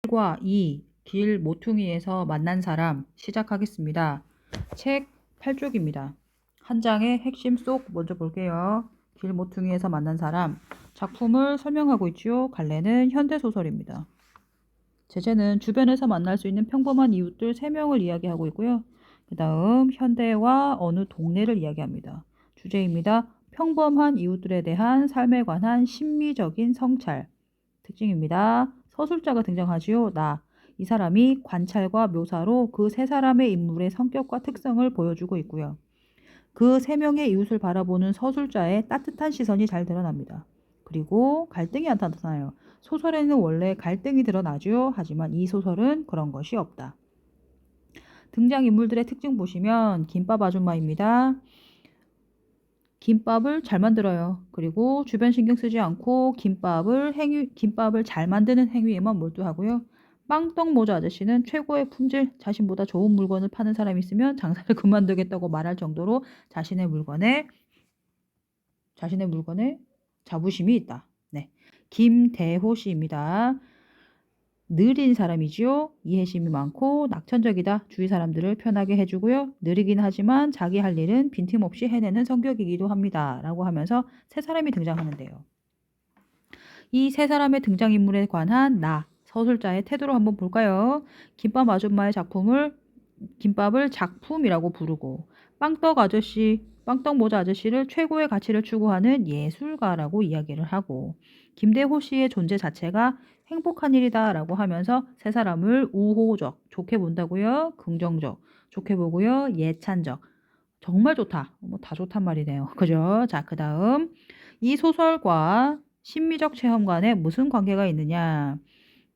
1과 2, 길 모퉁이에서 만난 사람 시작하겠습니다. 책 8쪽입니다. 한 장의 핵심 속 먼저 볼게요. 길 모퉁이에서 만난 사람. 작품을 설명하고 있죠. 갈래는 현대소설입니다. 제재는 주변에서 만날 수 있는 평범한 이웃들 3명을 이야기하고 있고요. 그 다음 현대와 어느 동네를 이야기합니다. 주제입니다. 평범한 이웃들에 대한 삶에 관한 심미적인 성찰. 특징입니다. 서술자가 등장하지요. 나. 이 사람이 관찰과 묘사로 그 세 사람의 인물의 성격과 특성을 보여주고 있고요. 그 3명의 이웃을 바라보는 서술자의 따뜻한 시선이 잘 드러납니다. 그리고 갈등이 나타나요. 소설에는 원래 갈등이 드러나죠. 하지만 이 소설은 그런 것이 없다. 등장인물들의 특징 보시면 김밥 아줌마입니다. 김밥을 잘 만들어요. 그리고 주변 신경 쓰지 않고 김밥을 잘 만드는 행위에만 몰두하고요. 빵떡 모자 아저씨는 최고의 품질, 자신보다 좋은 물건을 파는 사람이 있으면 장사를 그만두겠다고 말할 정도로 자신의 물건에 자부심이 있다. 네. 김대호 씨입니다. 느린 사람이지요. 이해심이 많고 낙천적이다. 주위 사람들을 편하게 해주고요. 느리긴 하지만 자기 할 일은 빈틈없이 해내는 성격이기도 합니다. 라고 하면서 세 사람이 등장하는데요. 이 세 사람의 등장인물에 관한 서술자의 태도를 한번 볼까요? 김밥 아줌마의 김밥을 작품이라고 부르고 빵떡 모자 아저씨를 최고의 가치를 추구하는 예술가라고 이야기를 하고 김대호 씨의 존재 자체가 행복한 일이다 라고 하면서 세 사람을 우호적, 좋게 본다고요. 긍정적, 좋게 보고요. 예찬적, 정말 좋다. 뭐 다 좋단 말이네요. 그죠? 자, 그 다음 이 소설과 심미적 체험 간에 무슨 관계가 있느냐.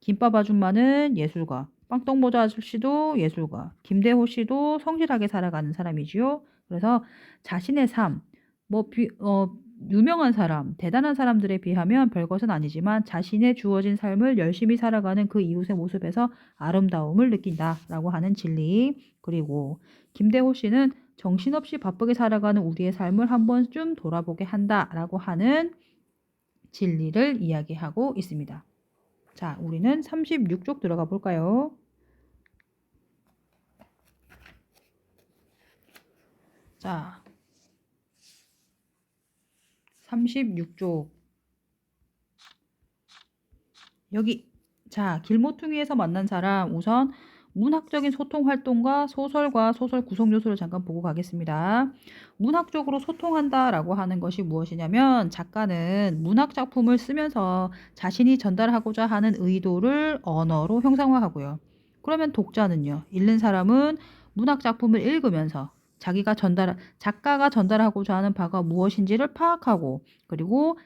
김밥 아줌마는 예술가, 빵떡 모자 아저씨도 예술가, 김대호 씨도 성실하게 살아가는 사람이지요. 그래서 자신의 삶, 유명한 사람, 대단한 사람들에 비하면 별것은 아니지만 자신의 주어진 삶을 열심히 살아가는 그 이웃의 모습에서 아름다움을 느낀다라고 하는 진리. 그리고 김대호 씨는 정신없이 바쁘게 살아가는 우리의 삶을 한 번쯤 돌아보게 한다라고 하는 진리를 이야기하고 있습니다. 자, 우리는 36쪽 들어가 볼까요? 자, 36쪽. 여기. 자, 길모퉁이에서 만난 사람. 우선 문학적인 소통 활동과 소설 구성 요소를 잠깐 보고 가겠습니다. 문학적으로 소통한다라고 하는 것이 무엇이냐면 작가는 문학 작품을 쓰면서 자신이 전달하고자 하는 의도를 언어로 형상화하고요. 그러면 독자는요. 읽는 사람은 문학 작품을 읽으면서 작가가 전달하고자 하는 바가 무엇인지를 파악하고 그리고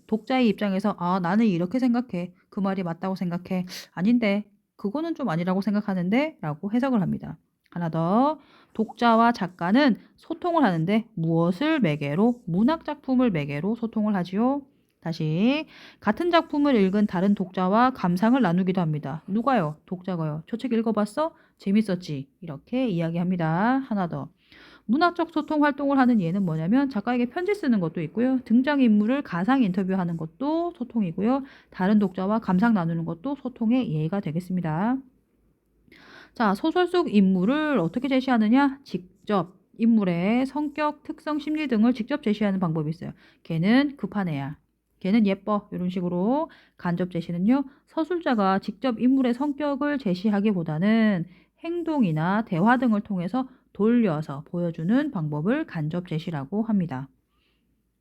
독자의 입장에서 나는 이렇게 생각해. 그 말이 맞다고 생각해. 아닌데 그거는 좀 아니라고 생각하는데 라고 해석을 합니다. 하나 더. 독자와 작가는 소통을 하는데 무엇을 매개로? 문학작품을 매개로 소통을 하지요. 다시 같은 작품을 읽은 다른 독자와 감상을 나누기도 합니다. 누가요? 독자가요. 저 책 읽어봤어? 재밌었지? 이렇게 이야기합니다. 하나 더. 문학적 소통 활동을 하는 예는 뭐냐면 작가에게 편지 쓰는 것도 있고요. 등장인물을 가상 인터뷰하는 것도 소통이고요. 다른 독자와 감상 나누는 것도 소통의 예가 되겠습니다. 자, 소설 속 인물을 어떻게 제시하느냐? 직접 인물의 성격, 특성, 심리 등을 직접 제시하는 방법이 있어요. 걔는 급한 애야. 걔는 예뻐. 이런 식으로 간접 제시는요. 서술자가 직접 인물의 성격을 제시하기보다는 행동이나 대화 등을 통해서 돌려서 보여주는 방법을 간접 제시라고 합니다.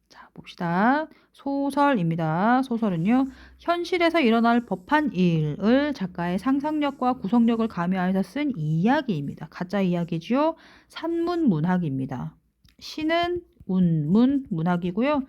자, 봅시다. 소설입니다. 소설은요. 현실에서 일어날 법한 일을 작가의 상상력과 구성력을 가미하여서 쓴 이야기입니다. 가짜 이야기지요. 산문문학입니다. 시는 문학이고요.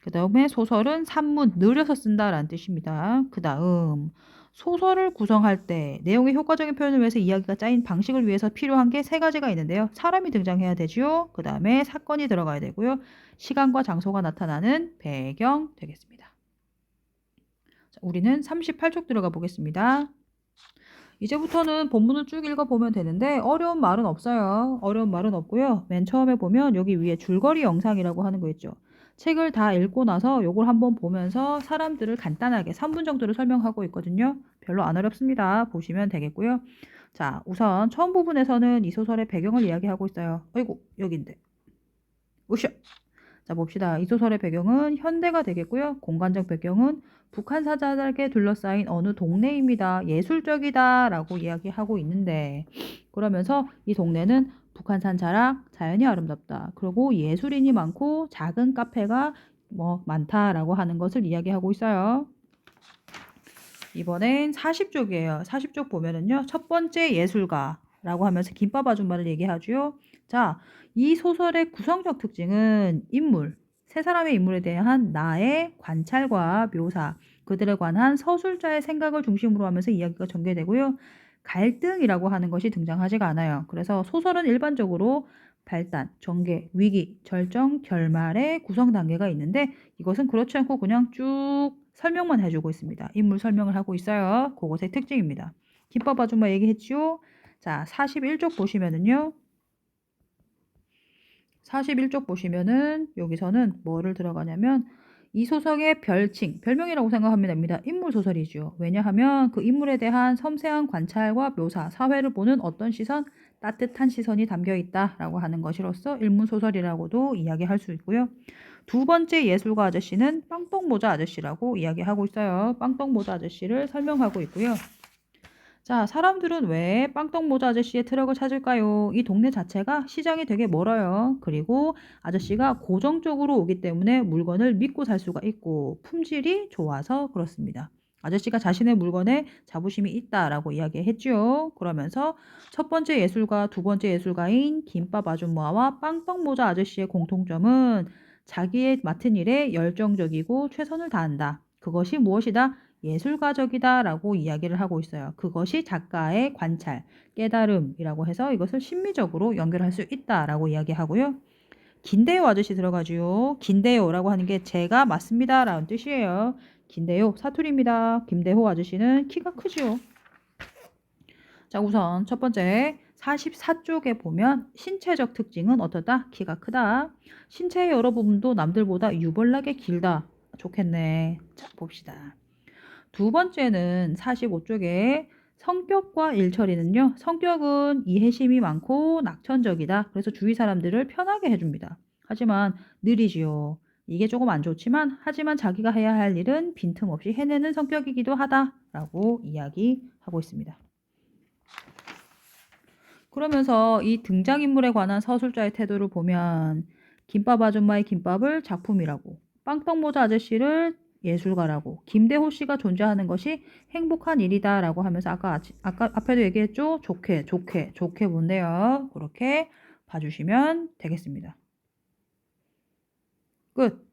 그 다음에 소설은 산문, 느려서 쓴다라는 뜻입니다. 그 다음 소설을 구성할 때 내용의 효과적인 표현을 위해서 이야기가 짜인 방식을 위해서 필요한 게 3가지가 있는데요. 사람이 등장해야 되죠. 그 다음에 사건이 들어가야 되고요. 시간과 장소가 나타나는 배경 되겠습니다. 자, 우리는 38쪽 들어가 보겠습니다. 이제부터는 본문을 쭉 읽어보면 되는데 어려운 말은 없어요. 어려운 말은 없고요. 맨 처음에 보면 여기 위에 줄거리 영상이라고 하는 거 있죠. 책을 다 읽고 나서 요걸 한번 보면서 사람들을 간단하게 3분 정도를 설명하고 있거든요. 별로 안 어렵습니다. 보시면 되겠고요. 자, 우선 처음 부분에서는 이 소설의 배경을 이야기하고 있어요. 어이구, 여긴데. 으쌰. 자, 봅시다. 이 소설의 배경은 현대가 되겠고요. 공간적 배경은 북한 사자들에게 둘러싸인 어느 동네입니다. 예술적이다 라고 이야기하고 있는데, 그러면서 이 동네는 북한산 자락, 자연이 아름답다. 그리고 예술인이 많고 작은 카페가 뭐 많다라고 하는 것을 이야기하고 있어요. 이번엔 40쪽이에요. 40쪽 보면은요. 첫 번째 예술가라고 하면서 김밥 아줌마를 얘기하죠. 자, 이 소설의 구성적 특징은 인물, 세 사람의 인물에 대한 나의 관찰과 묘사, 그들에 관한 서술자의 생각을 중심으로 하면서 이야기가 전개되고요. 갈등이라고 하는 것이 등장하지가 않아요. 그래서 소설은 일반적으로 발단, 전개, 위기, 절정, 결말의 구성 단계가 있는데 이것은 그렇지 않고 그냥 쭉 설명만 해주고 있습니다. 인물 설명을 하고 있어요. 그것의 특징입니다. 김밥 아줌마 얘기했지요? 자, 41쪽 보시면은요. 41쪽 보시면은 여기서는 뭐를 들어가냐면 이 소설의 별칭, 별명이라고 생각하면 됩니다. 인물 소설이죠. 왜냐하면 그 인물에 대한 섬세한 관찰과 묘사, 사회를 보는 어떤 시선, 따뜻한 시선이 담겨 있다라고 하는 것이로서 인물 소설이라고도 이야기할 수 있고요. 두 번째 예술가 아저씨는 빵떡모자 아저씨라고 이야기하고 있어요. 빵떡모자 아저씨를 설명하고 있고요. 자, 사람들은 왜 빵떡모자 아저씨의 트럭을 찾을까요? 이 동네 자체가 시장이 되게 멀어요. 그리고 아저씨가 고정적으로 오기 때문에 물건을 믿고 살 수가 있고 품질이 좋아서 그렇습니다. 아저씨가 자신의 물건에 자부심이 있다라고 이야기했죠. 그러면서 첫 번째 예술가, 두 번째 예술가인 김밥 아줌마와 빵떡모자 아저씨의 공통점은 자기의 맡은 일에 열정적이고 최선을 다한다. 그것이 무엇이다? 예술가적이다라고 이야기를 하고 있어요. 그것이 작가의 관찰, 깨달음이라고 해서 이것을 심미적으로 연결할 수 있다라고 이야기하고요. 긴데요 아저씨 들어가지요. 긴데요라고 하는 게 제가 맞습니다라는 뜻이에요. 긴데요 사투리입니다. 김대호 아저씨는 키가 크지요. 자, 우선 첫 번째 44쪽에 보면 신체적 특징은 어떠다? 키가 크다. 신체의 여러 부분도 남들보다 유별나게 길다. 좋겠네. 자, 봅시다. 두 번째는 45쪽에 성격과 일처리는요. 성격은 이해심이 많고 낙천적이다. 그래서 주위 사람들을 편하게 해줍니다. 하지만 느리지요. 이게 조금 안 좋지만 하지만 자기가 해야 할 일은 빈틈없이 해내는 성격이기도 하다라고 이야기하고 있습니다. 그러면서 이 등장인물에 관한 서술자의 태도를 보면 김밥 아줌마의 김밥을 작품이라고, 빵떡모자 아저씨를 예술가라고, 김대호 씨가 존재하는 것이 행복한 일이다라고 하면서 아까 앞에도 얘기했죠? 좋게 본대요. 그렇게 봐주시면 되겠습니다. 끝.